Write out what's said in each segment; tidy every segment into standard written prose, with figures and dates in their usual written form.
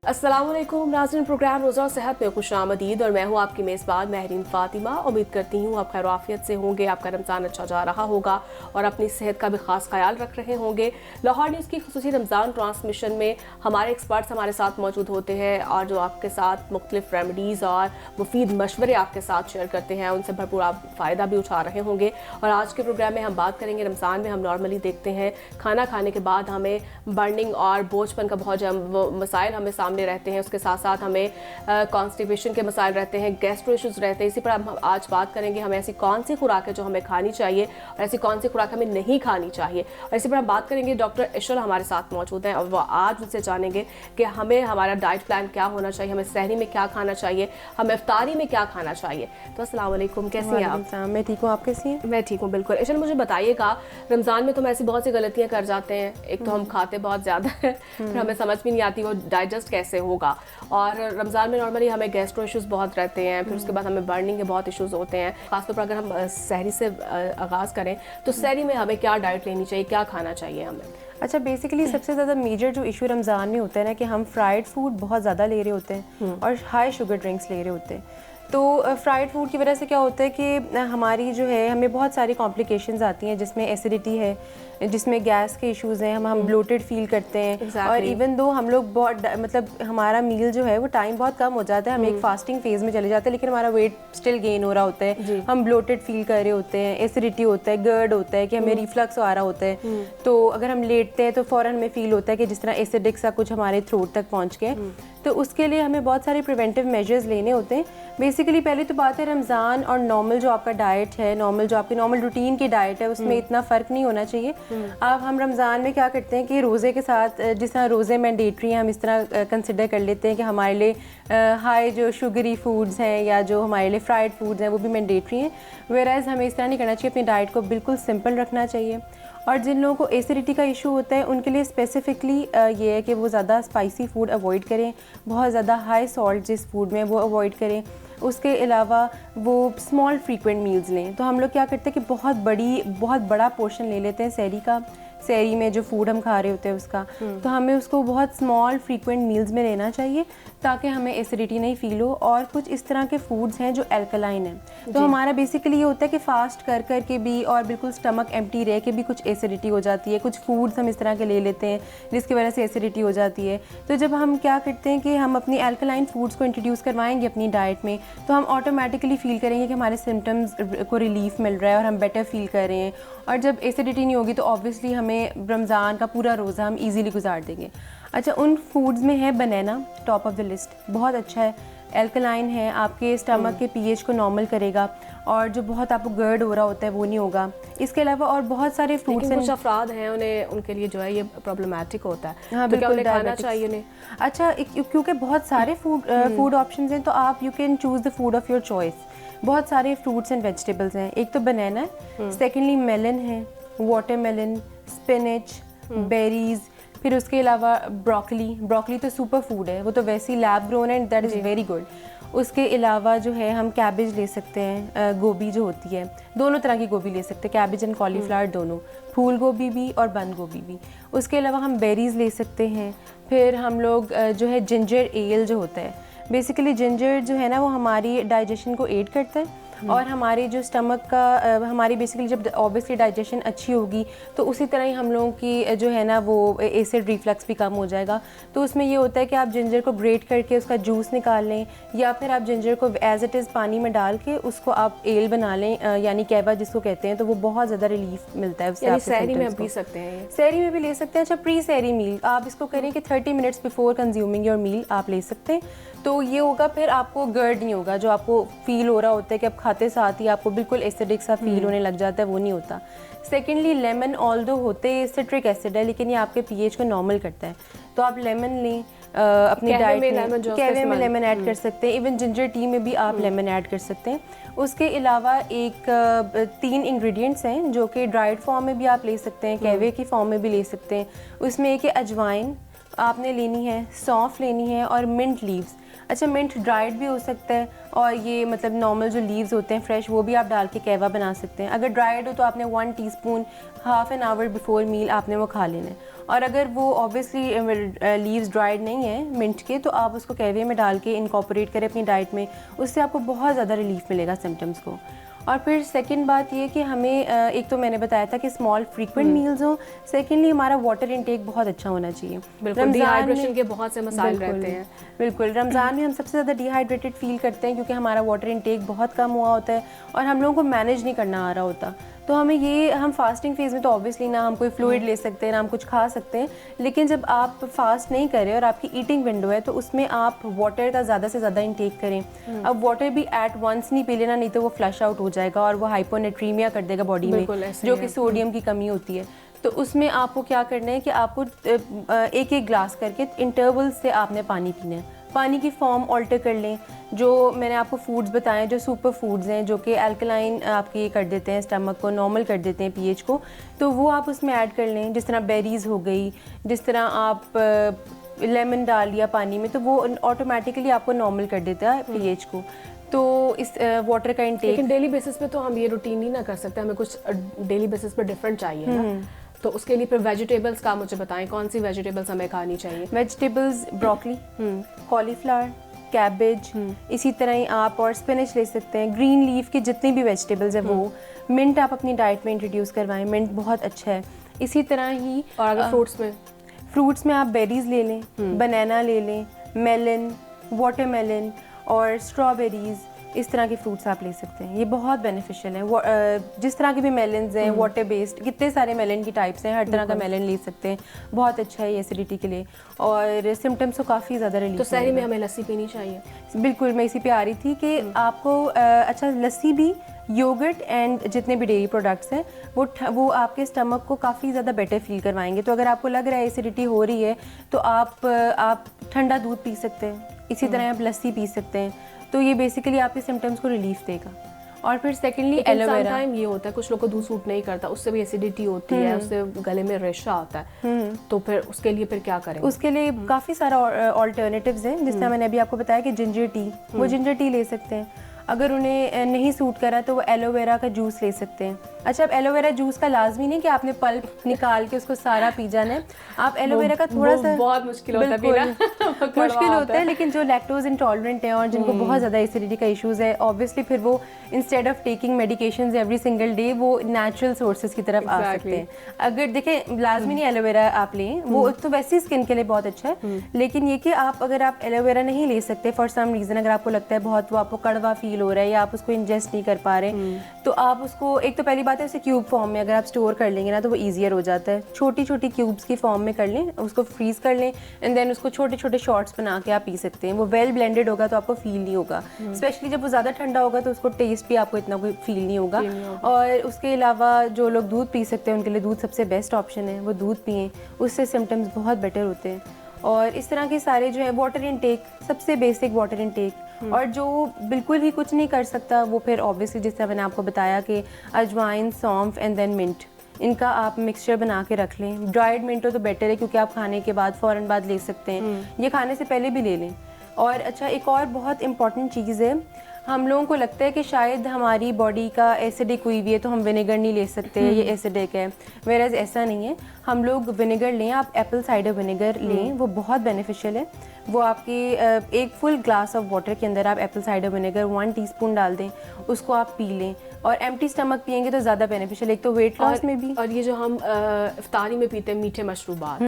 अस्सलामुअलैकुम नाज़रीन, प्रोग्राम रोज़ा और सेहत में खुशामदीद और मैं हूँ आपकी मेज़बान महरीन फ़ातिमा। उम्मीद करती हूँ आप खैर आफियत से होंगे, आपका रमज़ान अच्छा जा रहा होगा और अपनी सेहत का भी ख़ास ख्याल रख रहे होंगे। लाहौर न्यूज़ की खुसूसी रमज़ान ट्रांसमिशन में हमारे एक्सपर्ट्स हमारे साथ मौजूद होते हैं और जो आपके साथ मुख्तलिफ रेमेडीज़ और मुफीद मशवरे आपके साथ शेयर करते हैं, उनसे भरपूर आप फ़ायदा भी उठा रहे होंगे। और आज के प्रोग्राम में हम बात करेंगे, रमज़ान में हम नॉर्मली देखते हैं खाना खाने के बाद हमें बर्निंग और बोझपन का बहुत मसाइल हमें सामने रहते हैं, उसके साथ साथ हमें कॉन्स्टिपेशन के मसाइल रहते हैं, गैस्ट्रो इश्यूज रहते हैं। इसी पर हम आज बात करेंगे हमें ऐसी कौन सी खुराक है जो हमें खानी चाहिए और ऐसी कौन सी खुराक हमें नहीं खानी चाहिए। और इसी पर हम बात करेंगे, डॉक्टर इशल हमारे साथ मौजूद हैं और वो आज उनसे जानेंगे कि हमें हमारा डाइट प्लान क्या होना चाहिए, हमें सहरी में क्या खाना चाहिए, हमें इफ्तारी में क्या खाना चाहिए। तो अस्सलाम वालेकुम, कैसी हैं आप? मैं ठीक हूँ, आप कैसी हैं? मैं ठीक हूँ बिल्कुल। इशल, मुझे बताइएगा, रमज़ान में तो हम ऐसी बहुत सी गलतियाँ कर जाते हैं। एक तो हम खाते बहुत ज़्यादा है, फिर हमें समझ भी नहीं आती वो डाइजेस्ट कैसे होगा। और रमज़ान में नॉर्मली हमें गैस्ट्रो इश्यूज़ बहुत रहते हैं, फिर उसके बाद हमें बर्निंग के बहुत इश्यूज़ होते हैं। खासतौर पर अगर हम सहरी से आगाज़ करें तो सहरी में हमें क्या डाइट लेनी चाहिए, क्या खाना चाहिए हमें? अच्छा, बेसिकली सबसे ज़्यादा मेजर जो इशू रमज़ान में होता है ना कि हम फ्राइड फूड बहुत ज़्यादा ले रहे होते हैं और हाई शुगर ड्रिंक्स ले रहे होते हैं। तो फ्राइड फूड की वजह से क्या होता है कि हमारी जो है हमें बहुत सारी कॉम्प्लिकेशंस आती हैं, जिसमें एसिडिटी है, जिसमें गैस के इश्यूज़ हैं, हम ब्लोटेड फील करते हैं। और इवन दो हम लोग बहुत मतलब हमारा मील जो है वो टाइम बहुत कम हो जाता है, हम एक फास्टिंग फेज़ में चले जाते हैं, लेकिन हमारा वेट स्टिल गेन हो रहा होता है, हम ब्लोटेड फील कर रहे होते हैं, एसिडिटी होता है, गर्ड होता है कि हमें रिफ्लक्स आ रहा होता है। तो अगर हम लेटते हैं तो फ़ौरन हमें फील होता है कि जिस तरह एसिडिक सा कुछ हमारे थ्रोट तक पहुँच गया। तो उसके लिए हमें बहुत सारे प्रिवेंटिव मेजर्स लेने होते हैं। बेसिकली पहले तो बात है, रमज़ान और नॉर्मल जो आपका डाइट है, नॉर्मल जो आपकी नॉर्मल रूटीन की डाइट है, उसमें इतना फ़र्क नहीं होना चाहिए। अब हम रमज़ान में क्या करते हैं कि रोज़े के साथ, जिस तरह रोज़े मैंडेटरी हैं, हम इस तरह कंसिडर कर लेते हैं कि हमारे लिए हाई जो शुगरी फूड्स हैं या जो हमारे लिए फ्राइड फूड्स हैं वो भी मैंडेटरी हैं। वेराइज़ हमें इस तरह नहीं करना चाहिए, अपनी डाइट को बिल्कुल सिंपल रखना चाहिए। और जिन लोगों को एसिडिटी का इशू होता है उनके लिए स्पेसिफिकली ये है कि वो ज़्यादा स्पाइसी फूड अवॉइड करें, बहुत ज़्यादा हाई सॉल्ट जिस फूड में वो अवॉइड करें। उसके अलावा वो स्मॉल फ्रीक्वेंट मील्स लें। तो हम लोग क्या करते हैं कि बहुत बड़ा पोर्शन ले लेते हैं सहरी का, सहरी में जो फूड हम खा रहे होते हैं उसका, तो हमें उसको बहुत स्मॉल फ्रीक्वेंट मील्स में लेना चाहिए ताकि हमें एसिडिटी नहीं फील हो। और कुछ इस तरह के फूड्स हैं जो एल्कलाइन हैं, तो हमारा बेसिकली ये होता है कि फास्ट कर कर के भी और बिल्कुल स्टमक एम्प्टी रह के भी कुछ एसिडिटी हो जाती है। कुछ फूड्स हम इस तरह के ले लेते हैं जिसकी वजह से एसिडिटी हो जाती है। तो जब हम क्या करते हैं कि हम अपनी एल्कलाइन फूड्स को इंट्रोड्यूस करवाएंगे अपनी डाइट में, तो हम ऑटोमेटिकली फील करेंगे कि हमारे सिम्टम्स को रिलीफ मिल रहा है और हम बेटर फील कर रहे हैं। और जब एसिडिटी नहीं होगी तो ऑब्वियसली हमें रमज़ान का पूरा रोज़ा हम इजीली गुजार देंगे। अच्छा, उन फूड्स में है बनाना टॉप ऑफ द लिस्ट, बहुत अच्छा है, एल्कलाइन है, आपके स्टमक के पीएच को नॉर्मल करेगा और जो बहुत आपको गर्ड हो रहा होता है वो नहीं होगा। इसके अलावा और बहुत सारे फ्रूट्स हैं, कुछ अफराद हैं उनके लिए जो है ये प्रॉब्लमेटिक होता है। हाँ, तो क्या बिल्कुल खाना चाहिए उन्हें? अच्छा, क्योंकि बहुत सारे फूड ऑप्शंस हैं, तो आप you can choose the food of your choice. बहुत सारे फ्रूट्स एंड वेजिटेबल्स हैं। एक तो बनाना है, सेकेंडली मेलन है, वाटरमेलन, स्पिनच, बेरीज, फिर उसके अलावा ब्रोकली तो सुपर फूड है, वो तो वैसे ही लैब ग्रोन है, दैट इज़ वेरी गुड। उसके अलावा जो है हम कैबेज ले सकते हैं, गोभी जो होती है, दोनों तरह की गोभी ले सकते हैं, कैबेज एंड कॉलीफ्लावर दोनों, फूल गोभी भी और बंद गोभी भी। उसके अलावा हम बेरीज ले सकते हैं। फिर हम लोग जो है जिंजर एल जो होता है, बेसिकली जिंजर जो है ना वो हमारी डाइजेशन को एड करता है और हमारी जो स्टमक का हमारी बेसिकली जब ऑब्वियसली डाइजेशन अच्छी होगी तो उसी तरह ही हम लोगों की जो है ना वो एसिड रिफ्लक्स भी कम हो जाएगा। तो उसमें ये होता है कि आप जिंजर को ग्रेट करके उसका जूस निकाल लें, या फिर आप जिंजर को एज इट इज़ पानी में डाल के उसको आप एल बना लें, यानी कहवा जिसको कहते हैं, तो वो बहुत ज़्यादा रिलीफ मिलता है उससे। सहरी में पी सकते हैं, सहरी में भी ले सकते हैं। अच्छा, प्री सहरी मील आप इसको करें कि 30 minutes before consuming your meal आप ले सकते हैं, तो ये होगा, फिर आपको गर्ड नहीं होगा। जो आपको फील हो रहा होता है कि आप खाते साथ ही आपको बिल्कुल एसिडिक सा फील होने लग जाता है, वो नहीं होता। सेकेंडली लेमन, ऑल्दो होते सिट्रिक एसिड है लेकिन ये आपके पीएच को नॉर्मल करता है, तो आप लेमन लें अपनी डाइट में, कहवे में लेमन ऐड कर सकते हैं, इवन जिंजर टी में भी आप लेमन ऐड कर सकते हैं। उसके अलावा 3 इंग्रेडिएंट्स हैं जो कि ड्राइड फॉर्म में भी आप ले सकते हैं, कहवे की फॉर्म में भी ले सकते हैं। उसमें एक अजवाइन आपने लेनी है, सौंफ लेनी है और मिंट लीव्स। अच्छा, मिंट ड्राइड भी हो सकता है, और ये मतलब नॉर्मल जो लीव्स होते हैं फ्रेश, वो भी आप डाल के कहवा बना सकते हैं। अगर ड्राइड हो तो आपने 1 teaspoon half an hour before meal आपने वो खा लेना है। और अगर वो ऑब्वियसली लीव्स ड्राइड नहीं है मिंट के, तो आप उसको कहवे में डाल के इनकॉर्पोरेट करें अपनी डाइट में, उससे आपको बहुत ज़्यादा रिलीफ मिलेगा सिम्टम्स को। और फिर सेकंड बात ये कि हमें एक तो मैंने बताया था कि स्मॉल फ्रीक्वेंट मील्स हों, सेकेंडली हमारा वाटर इनटेक बहुत अच्छा होना चाहिए। बिल्कुल, डिहाइड्रेशन के बहुत से मसाइल रहते हैं। बिल्कुल, रमज़ान में हम सबसे ज़्यादा डिहाइड्रेटेड फील करते हैं क्योंकि हमारा वाटर इनटेक बहुत कम हुआ होता है और हम लोगों को मैनेज नहीं करना आ रहा होता। तो हमें ये, हम फास्टिंग फेज़ में तो ऑब्वियसली ना हम कोई फ्लूइड ले सकते हैं ना हम कुछ खा सकते हैं, लेकिन जब आप फास्ट नहीं कर रहे और आपकी ईटिंग विंडो है तो उसमें आप वाटर का ज़्यादा से ज़्यादा इंटेक करें। अब वाटर भी एट वंस नहीं पी लेना, नहीं तो वो फ्लश आउट हो जाएगा और वो हाइपोनेट्रीमिया कर देगा बॉडी में, जो कि सोडियम की कमी होती है। तो उसमें आपको क्या करना है कि आपको एक एक ग्लास करके इंटरवल से आपने पानी पीना है। पानी की फॉर्म ऑल्टर कर लें। जो मैंने आपको फूड्स बताए जो सुपर फूड्स हैं, जो कि अल्कलाइन आपकी कर देते हैं, स्टमक को नॉर्मल कर देते हैं पीएच को, तो वो आप उसमें ऐड कर लें। जिस तरह बेरीज़ हो गई, जिस तरह आप लेमन डाल लिया पानी में, तो वो ऑटोमेटिकली आपको नॉर्मल कर देता है पीएच को। तो इस वाटर का इंटेक, लेकिन डेली बेसिस पे तो हम ये रूटीन नहीं ना कर सकते, हमें कुछ डेली बेसिस पे डिफरेंट चाहिए ना। तो उसके लिए फिर वेजिटेबल्स का मुझे बताएं, कौन सी वेजिटेबल्स हमें खानी चाहिए? वेजिटेबल्स ब्रोकली, कॉलीफ्लावर, कैबेज, इसी तरह ही आप और स्पिनच ले सकते हैं। ग्रीन लीफ की जितनी भी वेजिटेबल्स है वो, मिंट आप अपनी डाइट में इंट्रोड्यूस करवाएं, मिंट बहुत अच्छा है। इसी तरह ही, और अगर फ्रूट्स में आप बेरीज ले लें, बनाना ले लें, मेलन, वाटरमेलन और स्ट्रॉबेरीज, इस तरह के फ्रूट्स आप ले सकते हैं। ये बहुत बेनिफिशियल है। जिस तरह के भी मेलन्स हैं, वाटर बेस्ड, कितने सारे मेलन की टाइप्स हैं, हर तरह का मेलन ले सकते हैं। बहुत अच्छा है ये एसिडिटी के लिए और सिम्टम्स को काफ़ी ज़्यादा रिलीफ। तो सहरी में हमें लस्सी पीनी चाहिए? बिल्कुल, मैं इसी पे आ रही थी कि आपको अच्छा लस्सी भी, योगर्ट एंड जितने भी डेयरी प्रोडक्ट्स हैं वो आपके स्टमक को काफ़ी ज़्यादा बेटर फील करवाएंगे। तो अगर आपको लग रहा है एसिडिटी हो रही है तो आप ठंडा दूध पी सकते हैं, इसी तरह आप लस्सी पी सकते हैं। तो ये बेसिकली आपके सिम्टम्स को रिलीफ देगा। और फिर सेकेंडली एलोवेरा। टाइम ये होता है कुछ लोग को दूध सूट नहीं करता, उससे भी एसिडिटी होती है, उससे गले में रेशा आता है, तो फिर उसके लिए फिर क्या करें? उसके लिए काफ़ी सारा ऑल्टरनेटिव्स हैं। जिस तरह मैंने अभी आपको बताया कि जिंजर टी, वो जिंजर टी ले सकते हैं। अगर उन्हें नहीं सूट करा तो वो एलोवेरा का जूस ले सकते हैं। अच्छा, अब एलोवेरा जूस का लाजमी नहीं कि आपने पल्प निकाल के उसको सारा पी जाना है। आप एलोवेरा का थोड़ा सा, बहुत मुश्किल होता है पीना मुश्किल होता है, लेकिन जो लैक्टोज इंटॉलरेंट हैं और जिनको बहुत ज़्यादा एसिडिटी का इशूज़ है, ऑब्वियसली फिर वो instead of taking medications every single day वो नेचुरल सोर्सेज की तरफ आ सकते हैं। अगर देखें, लाजमी नहीं एलोवेरा आप लें, वो तो वैसे ही स्किन के लिए बहुत अच्छा है, लेकिन ये कि अगर आप एलोवेरा नहीं ले सकते फॉर सम रीज़न, अगर आपको लगता है बहुत वो आपको कड़वा फील हो रहा है या आप उसको इंजेस्ट नहीं कर पा रहे, तो आप उसको, एक तो पहली बात है उसे क्यूब फॉर्म में अगर आप स्टोर कर लेंगे ना तो वो ईजियर हो जाता है। छोटी छोटी क्यूब्स की फॉर्म में कर लें, उसको फ्रीज कर लें एंड देन उसको छोटे छोटे शॉट्स बना के आप पी सकते हैं। वो वेल ब्लेंडेड होगा तो आपको फील नहीं होगा, स्पेशली जब वो ज़्यादा ठंडा होगा तो उसको टेस्ट भी आपको इतना कोई फील नहीं होगा। और उसके अलावा जो लोग दूध पी सकते हैं उनके लिए दूध सबसे बेस्ट ऑप्शन है, वो दूध पिएँ, उससे सिम्टम्स बहुत बेटर होते हैं। और इस तरह के सारे जो है, वाटर इनटेक, सबसे बेसिक वाटर इनटेक। और जो बिल्कुल ही कुछ नहीं कर सकता वो फिर ऑब्वियसली जिस तरह मैंने आपको बताया कि अजवाइन, सौंफ एंड देन मिंट, इनका आप मिक्सचर बना के रख लें। ड्राइड मिंट हो तो बेटर है क्योंकि आप खाने के बाद फ़ौरन बाद ले सकते हैं, ये खाने से पहले भी ले लें। और अच्छा, एक और बहुत इंपॉर्टेंट चीज़ है, हम लोगों को लगता है कि शायद हमारी बॉडी का एसिडिक हुई हुई है तो हम विनेगर नहीं ले सकते, ये एसिडिक है, वेराज ऐसा नहीं है। हम लोग विनेगर लें, आप एप्पल साइडर विनेगर लें, वो बहुत बेनिफिशियल है। वो आपकी एक फुल ग्लास ऑफ वाटर के अंदर आप एप्पल साइडर विनेगर 1 टीस्पून डाल दें, उसको आप पी लें और एम्प्टी स्टमक पियेंगे तो ज़्यादा बेनिफिशियल, एक तो वेट लॉस में भी। और ये जो हम इफ्तारी में पीते हैं मीठे मशरूबात,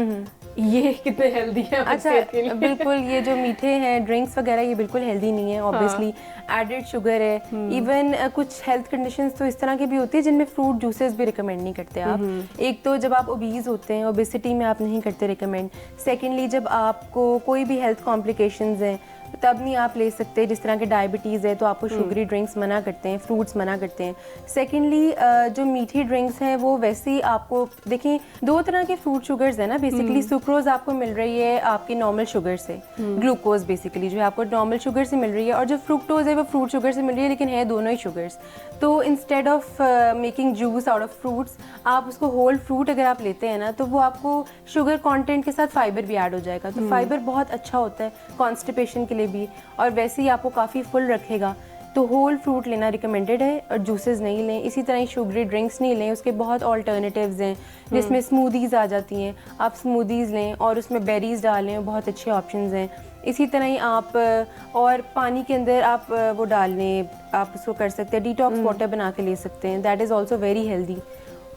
ये कितने हेल्दी है? अच्छा, बिल्कुल, ये जो मीठे हैं ड्रिंक्स वगैरह ये बिल्कुल हेल्दी नहीं है, ऑब्वियसली एडेड शुगर है। इवन कुछ हेल्थ कंडीशंस तो इस तरह की भी होती है जिनमें फ्रूट जूसेस भी रिकमेंड नहीं करते आप। एक तो जब आप ओबीज होते हैं, ओबेसिटी में आप नहीं करते रिकमेंड। सेकेंडली, जब आपको कोई भी हेल्थ कॉम्प्लिकेशंस हैं तब नहीं आप ले सकते, जिस तरह के डायबिटीज़ है तो आपको शुगरी ड्रिंक्स मना करते हैं, फ्रूट्स मना करते हैं। सेकेंडली, जो मीठी ड्रिंक्स हैं वो वैसे ही आपको, देखिए 2 तरह के फ्रूट शुगर्स है ना बेसिकली। सुक्रोज आपको मिल रही है आपकी नॉर्मल शुगर से, ग्लूकोज बेसिकली जो है आपको नॉर्मल शुगर से मिल रही है, और जो फ्रुक्टोज है वो फ्रूट शुगर से मिल रही है, लेकिन है दोनों ही शुगर्स। तो instead of making juice out of fruits, आप उसको होल फ्रूट अगर आप लेते हैं ना तो वो आपको शुगर कॉन्टेंट के साथ फाइबर भी ऐड हो जाएगा। तो फाइबर बहुत अच्छा होता है कॉन्स्टिपेशन के लिए लिए भी, और वैसे ही आपको काफ़ी फुल रखेगा। तो होल फ्रूट लेना रिकमेंडेड है और जूसेस नहीं लें। इसी तरह ही शुगरी ड्रिंक्स नहीं लें, उसके बहुत ऑल्टरनेटिव्स हैं जिसमें स्मूदीज़ आ जाती हैं, आप स्मूदीज़ लें और उसमें बेरीज़ डालें, बहुत अच्छे ऑप्शंस हैं। इसी तरह ही आप और पानी के अंदर आप वो डाल लें, आप उसको कर सकते हैं डिटॉक्स वाटर बना के ले सकते हैं, that is also very healthy.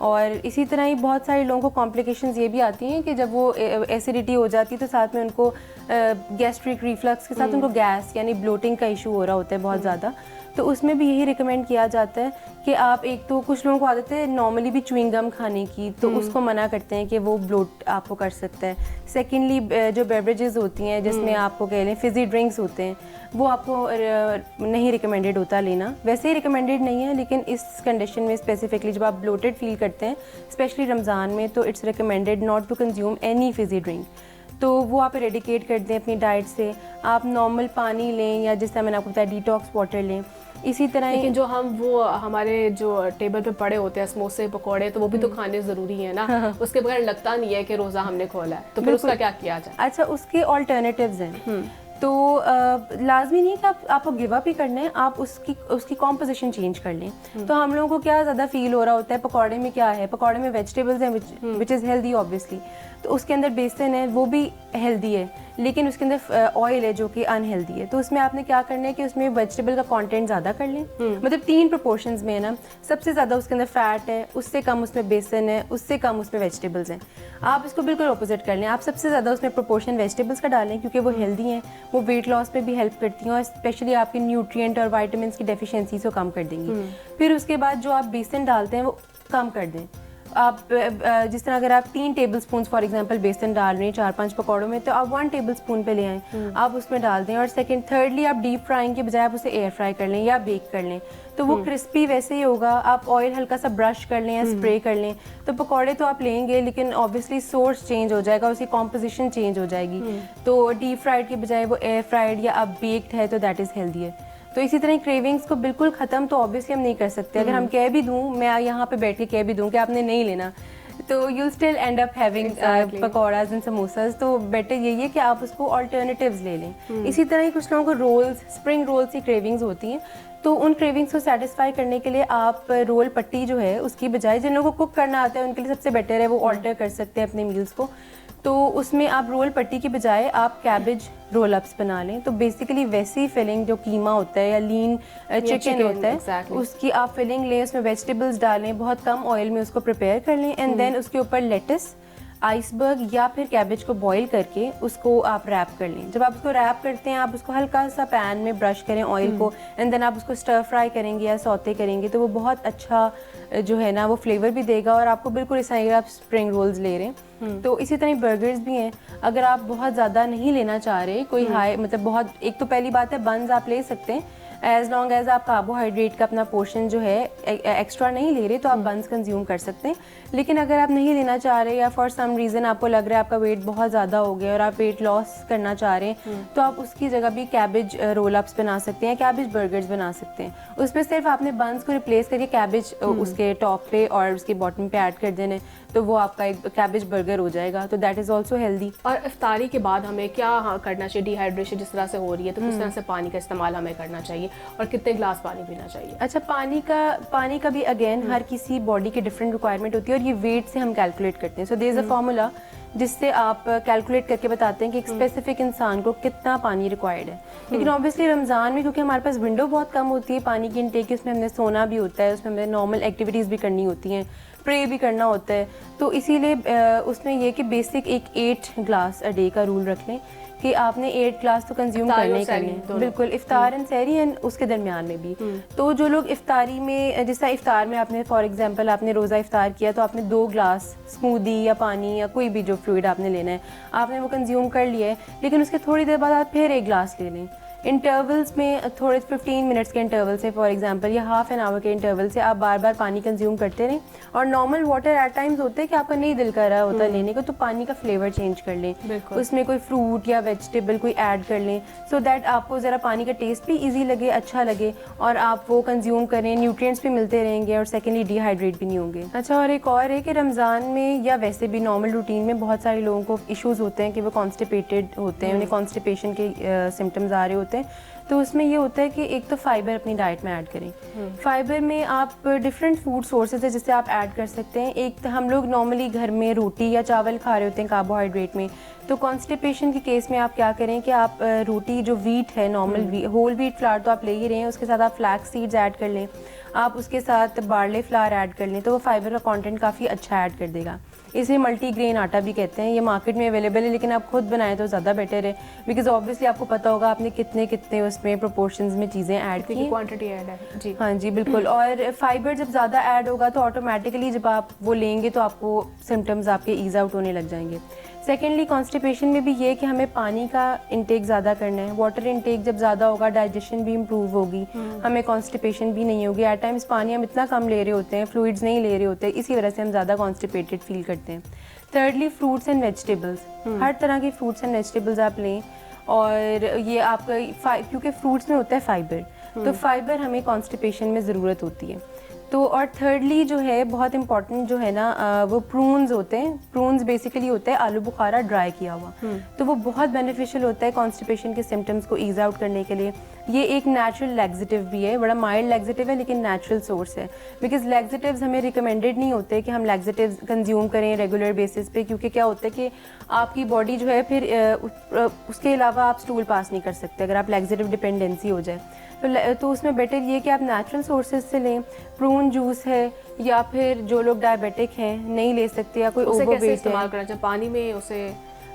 और इसी तरह ही बहुत सारे लोगों को कॉम्प्लिकेशंस ये भी आती हैं कि जब वो एसिडिटी हो जाती है तो साथ में उनको गैस्ट्रिक रिफ्लक्स के साथ उनको गैस यानी ब्लोटिंग का इशू हो रहा होता है बहुत ज़्यादा। तो उसमें भी यही रिकमेंड किया जाता है कि आप एक तो कुछ लोगों को आदत है नॉर्मली भी च्युइंग गम खाने की, तो उसको मना करते हैं कि वो ब्लोट आपको कर सकता है। सेकेंडली जो बेवरेजेस होती हैं जिसमें आपको कह लें फिज़ी ड्रिंक्स होते हैं, वो आपको नहीं रिकमेंडेड होता लेना। वैसे ही रिकमेंडेड नहीं है, लेकिन इस कंडीशन में स्पेसिफिकली जब आप ब्लोटेड फील करते हैं स्पेशली रमज़ान में, तो it's recommended not to consume any fizzy drink. तो वो आप एरेडिकेट कर दें अपनी डाइट से। आप नॉर्मल पानी लें या जिस तरह मैंने आपको बताया डिटॉक्स वाटर लें। इसी तरह लेकिन जो हम वो हमारे जो टेबल पे पड़े होते हैं समोसे पकौड़े, तो वो भी तो खाने ज़रूरी है ना। उसके बगैर लगता नहीं है कि रोज़ा हमने खोला है, तो फिर उसका क्या किया जाए? अच्छा, उसके ऑल्टरनेटिव्स हैं। तो लाजमी नहीं कि आपको गिव अप ही करना है, आप उसकी कॉम्पोजिशन चेंज कर लें। तो हम लोगों को क्या ज़्यादा फील हो रहा होता है, पकौड़े में क्या है, पकौड़े में वेजिटेबल्स हैं विच इज़ हेल्दी ऑब्वियसली, तो उसके अंदर बेसन है वो भी हेल्दी है, लेकिन उसके अंदर ऑयल है जो कि अनहेल्दी है। तो उसमें आपने क्या करना है कि उसमें वेजिटेबल का कंटेंट ज़्यादा कर लें, मतलब 3 प्रोपोर्शंस में है ना। सबसे ज़्यादा उसके अंदर फैट है, उससे कम उसमें बेसन है, उससे कम उसमें वेजिटेबल्स हैं। आप इसको बिल्कुल ऑपोजिट कर लें, आप सबसे ज़्यादा उसमें प्रोपोर्शन वेजिटेबल्स का डालें क्योंकि वो हेल्दी हैं, वो वेट लॉस में भी हेल्प करती हैं और स्पेशली आपके न्यूट्रिएंट और वाइटामिन की डेफिशिएंसीज को कम कर देंगी। फिर उसके बाद जो आप बेसन डालते हैं वो कम कर दें। आप जिस तरह अगर आप 3 टेबल स्पून फॉर एग्जांपल बेसन डाल रहे हैं 4-5 पकौड़ों में, तो आप 1 टेबल स्पून पे ले आएँ, आप उसमें डाल दें। और थर्डली आप डीप फ्राइंग के बजाय आप उसे एयर फ्राई कर लें या बेक कर लें, तो वो क्रिस्पी वैसे ही होगा। आप ऑयल हल्का सा ब्रश कर लें या स्प्रे कर लें, तो पकौड़े तो आप लेंगे लेकिन ऑब्वियसली सोर्स चेंज हो जाएगा, उसकी कॉम्पोजिशन चेंज हो जाएगी। तो डीप फ्राइड के बजाय वो एयर फ्राइड या आप बेक्ड है तो दैट इज़ हेल्दी है। तो इसी तरह क्रेविंग्स को बिल्कुल ख़त्म तो ऑब्वियसली हम नहीं कर सकते। अगर हम कह भी दूँ, मैं यहाँ पे बैठ के कह भी दूँ कि आपने नहीं लेना, तो you still and up having pakoras and samosas. तो बेटर यही है कि आप उसको ऑल्टरनेटिव्स ले लें। इसी तरह ही कुछ लोगों को रोल्स, स्प्रिंग रोल्स की क्रेविंग्स होती हैं, तो उन क्रेविंग्स को सेटिस्फाई करने के लिए आप रोल पट्टी जो है उसकी बजाय, जिन लोगों को कुक करना आता है उनके लिए सबसे बेटर है वो ऑल्टर कर सकते हैं अपने मील्स को। तो उसमें आप रोल पट्टी की बजाय आप कैबेज रोल अपस बना लें। तो बेसिकली वैसी फिलिंग जो कीमा होता है या लीन चिकन होता है, exactly. उसकी आप फिलिंग लें, उसमें वेजिटेबल्स डालें, बहुत कम ऑयल में उसको प्रिपेयर कर लें एंड देन उसके ऊपर लेटस, आइसबर्ग या फिर कैबेज को बॉईल करके उसको आप रैप कर लें। जब आप उसको रैप करते हैं, आप उसको हल्का सा पैन में ब्रश करें ऑयल को एंड देन आप उसको स्टर फ्राई करेंगे या सौते करेंगे, तो वो बहुत अच्छा जो है ना वो फ्लेवर भी देगा और आपको बिल्कुल इस तरह आप स्प्रिंग रोल्स ले रहे हैं। तो इसी तरह बर्गर्स भी हैं। अगर आप बहुत ज़्यादा नहीं लेना चाह रहे, कोई हाई मतलब बहुत, एक तो पहली बात है बंस आप ले सकते हैं एज लॉन्ग एज आप कार्बोहाइड्रेट का अपना पोर्शन जो है एक्स्ट्रा नहीं ले रहे, तो आप बंस कंज्यूम कर सकते हैं। लेकिन अगर आप नहीं लेना चाह रहे या फॉर सम रीज़न आपको लग रहा है आपका वेट बहुत ज़्यादा हो गया और आप वेट लॉस करना चाह रहे हैं, तो आप उसकी जगह भी कैबेज रोल अप्स बना सकते हैं, कैबेज बर्गर्स बना सकते हैं। उसमें सिर्फ आपने बंस को रिप्लेस करके कैबेज उसके टॉप पे और उसके बॉटम पे ऐड कर देने, तो वो आपका एक कैबेज बर्गर हो जाएगा। तो दैट इज़ ऑल्सो हेल्दी। और इफ्तारी के बाद हमें क्या करना चाहिए? डिहाइड्रेशन जिस तरह से हो रही है, तो किस तरह से पानी का इस्तेमाल हमें करना चाहिए और कितने ग्लास पानी पीना चाहिए? अच्छा, पानी का भी अगेन हर किसी बॉडी की डिफरेंट रिक्वायरमेंट होती है और ये वेट से हम कैलकुलेट करते हैं। So there is a formula जिससे आप कैलकुलेट करके बताते हैं कि एक स्पेसिफिक इंसान को कितना पानी रिक्वायर्ड है। लेकिन ऑब्वियसली रमज़ान में क्योंकि हमारे पास विंडो बहुत कम होती है पानी की इनटेक की, उसमें हमने सोना भी होता है, उसमें हमें नॉर्मल एक्टिविटीज़ भी करनी होती हैं, प्रे भी करना होता है, तो इसीलिए उसमें यह कि बेसिक एक 8 ग्लास अ डे का रूल रख लें कि आपने 8 ग्लास तो कंज्यूम करने ही करने, बिल्कुल इफ्तार एंड सहरी एंड उसके दरमियान में भी। तो जो लोग इफ्तारी में, जैसा इफ्तार में आपने फॉर एग्जांपल आपने रोज़ा इफ्तार किया, तो आपने 2 ग्लास स्मूदी या पानी या कोई भी जो फ्लूइड आपने लेना है आपने वो कंज्यूम कर लिया है, लेकिन उसके थोड़ी देर बाद आप फिर 1 ग्लास ले लें इंटरवल्स में थोड़े 15 मिनट्स के इंटरवल से फॉर एग्जांपल या हाफ एन आवर के इंटरवल से आप बार बार पानी कंज्यूम करते रहें। और नॉर्मल वाटर एट टाइम्स होते हैं कि आपका नहीं दिल कर रहा होता लेने को, तो पानी का फ्लेवर चेंज कर लें, उसमें कोई फ्रूट या वेजिटेबल कोई ऐड कर लें, सो दैट आपको ज़रा पानी का टेस्ट भी ईजी लगे, अच्छा लगे, और आप वो कंज्यूम करें, न्यूट्रिएंट्स भी मिलते रहेंगे, और सेकेंडली डिहाइड्रेट भी नहीं होंगे। अच्छा, और एक और है कि रमज़ान में या वैसे भी नॉर्मल रूटीन में बहुत सारे लोगों को इश्यूज़ होते हैं कि वो कॉन्स्टिपेटेड होते हैं, उन्हें कॉन्स्टिपेशन के सिम्टम्स आ रहे होते हैं। तो उसमें ये होता है कि एक तो फाइबर अपनी डाइट में ऐड करें। फाइबर में आप डिफरेंट फूड सोर्सेज है जिससे आप ऐड कर सकते हैं। एक तो हम लोग नॉर्मली घर में रोटी या चावल खा रहे होते हैं कार्बोहाइड्रेट में, तो कॉन्स्टिपेशन के केस में आप क्या करें कि आप रोटी जो वीट है नॉर्मल होल व्हीट फ्लावर तो आप ले ही रहे हैं, उसके साथ आप फ्लैक्स सीड्स ऐड कर लें, आप उसके साथ बार्ले फ्लावर ऐड कर लें, तो वो फाइबर का कंटेंट काफ़ी अच्छा ऐड कर देगा। इसे मल्टीग्रेन आटा भी कहते हैं, ये मार्केट में अवेलेबल है, लेकिन आप खुद बनाएं तो ज़्यादा बेटर है, बिकॉज ऑब्वियसली आपको पता होगा आपने कितने कितने उसमें प्रोपोर्शंस में चीज़ें ऐड की, क्वांटिटी ऐड है जी। हाँ जी बिल्कुल। और फाइबर जब ज़्यादा ऐड होगा तो ऑटोमेटिकली जब आप वो लेंगे तो आपको सिम्टम्स आपके ईज आउट होने लग जाएंगे। सेकेंडली कॉन्स्टिपेशन में भी ये कि हमें पानी का इंटेक ज़्यादा करना है। वाटर इंटेक जब ज़्यादा होगा डाइजेशन भी इम्प्रूव होगी, हमें कॉन्स्टिपेशन भी नहीं होगी। एट टाइम्स पानी हम इतना कम ले रहे होते हैं, फ्लूइड्स नहीं ले रहे होते, इसी वजह से हम ज़्यादा कॉन्स्टिपेटेड फील करते हैं। थर्डली फ्रूट्स एंड वेजिटेबल्स, हर तरह के फ्रूट्स एंड वेजिटेबल्स आप लें, और ये आपका क्योंकि फ्रूट्स में होता है फाइबर, तो फाइबर हमें कॉन्स्टिपेशन में ज़रूरत होती है। तो और थर्डली जो है बहुत इंपॉर्टेंट जो है ना वो प्रून्स होते हैं। प्रून्स बेसिकली होता है आलू बुखारा ड्राई किया हुआ, तो वो बहुत बेनिफिशियल होता है कॉन्स्टिपेशन के सिम्टम्स को ईज आउट करने के लिए। ये एक नेचुरल लैक्सेटिव भी है, बड़ा माइल्ड लैक्सेटिव है लेकिन नेचुरल सोर्स है, बिकॉज लैक्सेटिव्स हमें रिकमेंडेड नहीं होते कि हम लैक्सेटिव्स कंज्यूम करें रेगुलर बेसिस पे, क्योंकि क्या होता है कि आपकी बॉडी जो है फिर उसके अलावा आप स्टूल पास नहीं कर सकते अगर आप लैक्सेटिव डिपेंडेंसी हो जाए। तो उसमें बेटर ये कि आप नेचुरल सोर्सेज से लें। प्रून जूस है, या फिर जो लोग डायबिटिक हैं नहीं ले सकते, या कोई ओवरवेट है, इस्तेमाल करना चाहिए पानी में, उसे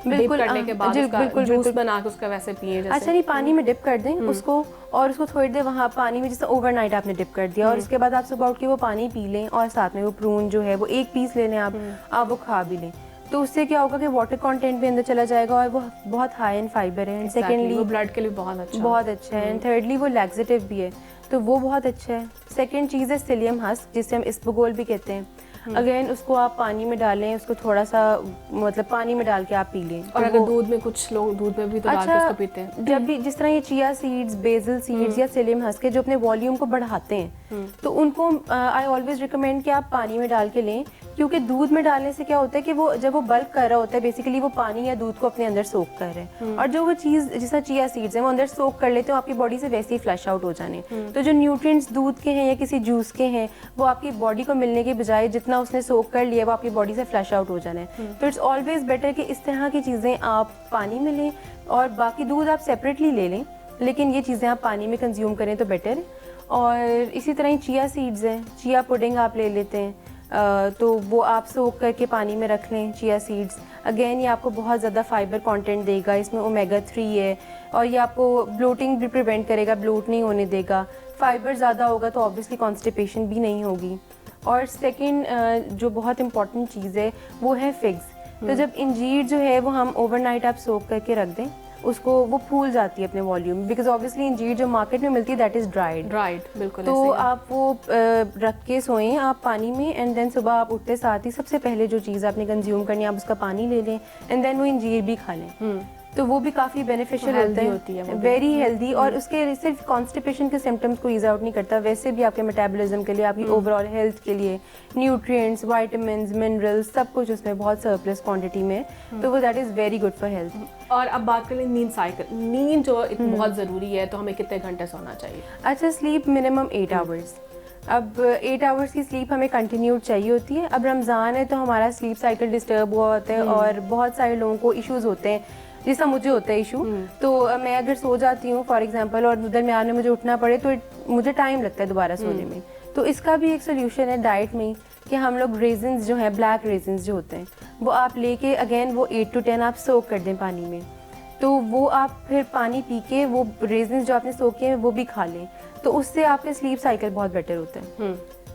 बिल्कुल डिप करने के बाद उसका जूस बना के उसका वैसे पिए जैसे। अच्छा नहीं, पानी में डिप कर दें उसको, और उसको थोड़ी देर वहाँ पानी में जैसे ओवरनाइट आपने डिप कर दिया, और उसके बाद आप सुबह उठ के वो पानी पी लें, और साथ में वो प्रून जो है वो एक पीस ले लें आप वो खा भी लें। तो उससे क्या होगा कि वाटर कंटेंट भी अंदर चला जाएगा, और वो बहुत हाई इन फाइबर है। एंड सेकेंडली वो ब्लड के लिए बहुत अच्छा है। एंड थर्डली वो लैक्सेटिव भी है, तो वो बहुत अच्छा है। सेकेंड चीज़ है सिलियम हस्क, जिसे हम इसबगोल भी कहते हैं। अगेन उसको आप पानी में डालें, उसको थोड़ा सा मतलब पानी में डाल के आप पी लें। और अगर दूध में, कुछ लोग दूध में भी तो डाल के उसको पीते हैं। जब भी जिस तरह ये चिया सीड्स, बेसल सीड्स या सिलियम हस्क जो अपने वॉल्यूम को बढ़ाते हैं, तो उनको आई ऑलवेज रिकमेंड कि आप पानी में डाल के लें, क्योंकि दूध में डालने से क्या होता है कि वो जब वो बल्क कर रहा होता है बेसिकली वो पानी या दूध को अपने अंदर सोक कर रहे हैं, और जो वो चीज़ जैसा चिया सीड्स हैं वो अंदर सोक कर लेते हैं, आपकी बॉडी से वैसे ही फ्लश आउट हो जाने। तो जो न्यूट्रिएंट्स दूध के हैं या किसी जूस के हैं वो आपकी बॉडी को मिलने के बजाय जितना उसने सोक कर लिया वो आपकी बॉडी से फ्लश आउट हो जाना है। तो इट्स ऑलवेज बेटर कि इस तरह की चीज़ें आप पानी में लें, और बाकी दूध आप सेपरेटली ले लें, लेकिन ये चीज़ें आप पानी में कंज्यूम करें तो बेटर है। और इसी तरह ही चिया सीड्स हैं, चिया पुडिंग आप ले लेते हैं, तो वो आप सोक करके पानी में रख लें चिया सीड्स। अगेन ये आपको बहुत ज़्यादा फाइबर कंटेंट देगा, इसमें ओमेगा 3 है, और ये आपको ब्लोटिंग भी प्रिवेंट करेगा, ब्लोट नहीं होने देगा। फाइबर ज़्यादा होगा तो ऑब्वियसली कॉन्स्टिपेशन भी नहीं होगी। और सेकेंड जो बहुत इंपॉर्टेंट चीज़ है वो है फिग्स। तो जब इंजीर जो है वो हम ओवरनाइट आप सोक करके रख दें, उसको वो फूल जाती है अपने वॉल्यूम, बिकॉज ऑब्वियसली इंजीर जो मार्केट में मिलती है दैट इज़ ड्राइड बिल्कुल। तो आप वो रख के सोएं आप पानी में, एंड देन सुबह आप उठते साथ ही सबसे पहले जो चीज़ आपने कंज्यूम करनी है आप उसका पानी ले लें, एंड देन वो इंजीर भी खा लें। तो वो भी काफ़ी बेनिफिशियल होती है, वेरी हेल्दी। और उसके सिर्फ कॉन्स्टिपेशन के सिम्टम्स को ईज आउट नहीं करता, वैसे भी आपके मेटाबॉलिज्म के लिए, आपकी ओवरऑल हेल्थ के लिए न्यूट्रिएंट्स, विटामिन्स, मिनरल्स सब कुछ उसमें बहुत सरप्लस क्वांटिटी में, तो वो that is very good for health. और अब बात करें नींद साइकिल, नींद जो बहुत ज़रूरी है, तो हमें कितने घंटे सोना चाहिए? अच्छा, स्लीप मिनिमम 8 आवर्स। अब 8 आवर्स की स्लीप हमें कंटिन्यूड चाहिए होती है। अब रमज़ान है तो हमारा स्लीप साइकिल डिस्टर्ब हुआ होता है, और बहुत सारे लोगों को इश्यूज़ होते हैं, जैसा मुझे होता है इशू। तो मैं अगर सो जाती हूँ फॉर एग्जांपल और दरमियान में मुझे उठना पड़े तो मुझे टाइम लगता है दोबारा सोने में। तो इसका भी एक सोल्यूशन है डाइट में, कि हम लोग रेजिन्स जो है, ब्लैक रेजिन्स जो होते हैं, वो आप लेके अगेन वो 8 to 10 आप सोक कर दें पानी में, तो वो आप फिर पानी पी के वो रेजिन्स जो आपने सोके हैं वो भी खा लें, तो उससे आपका स्लीप साइकिल बहुत बेटर होता है।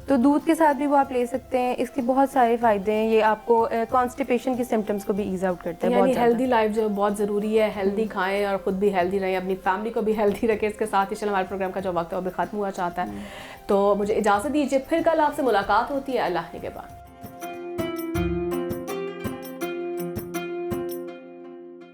तो दूध के साथ भी वो आप ले सकते हैं। इसके बहुत सारे फ़ायदे हैं, ये आपको कॉन्स्टिपेशन के सिम्टम्स को भी ईज आउट करता है। यानी बहुत हेल्दी लाइफ जो बहुत ज़रूरी है, हेल्दी खाएं और ख़ुद भी हेल्दी रहें, अपनी फैमिली को भी हेल्दी रखें। इसके साथ ही चल हमारे प्रोग्राम का जो वक्त है वो भी ख़त्म हुआ चाहता है, तो मुझे इजाज़त दीजिए, फिर कल आपसे मुलाकात होती है। अल्लाह के बाद।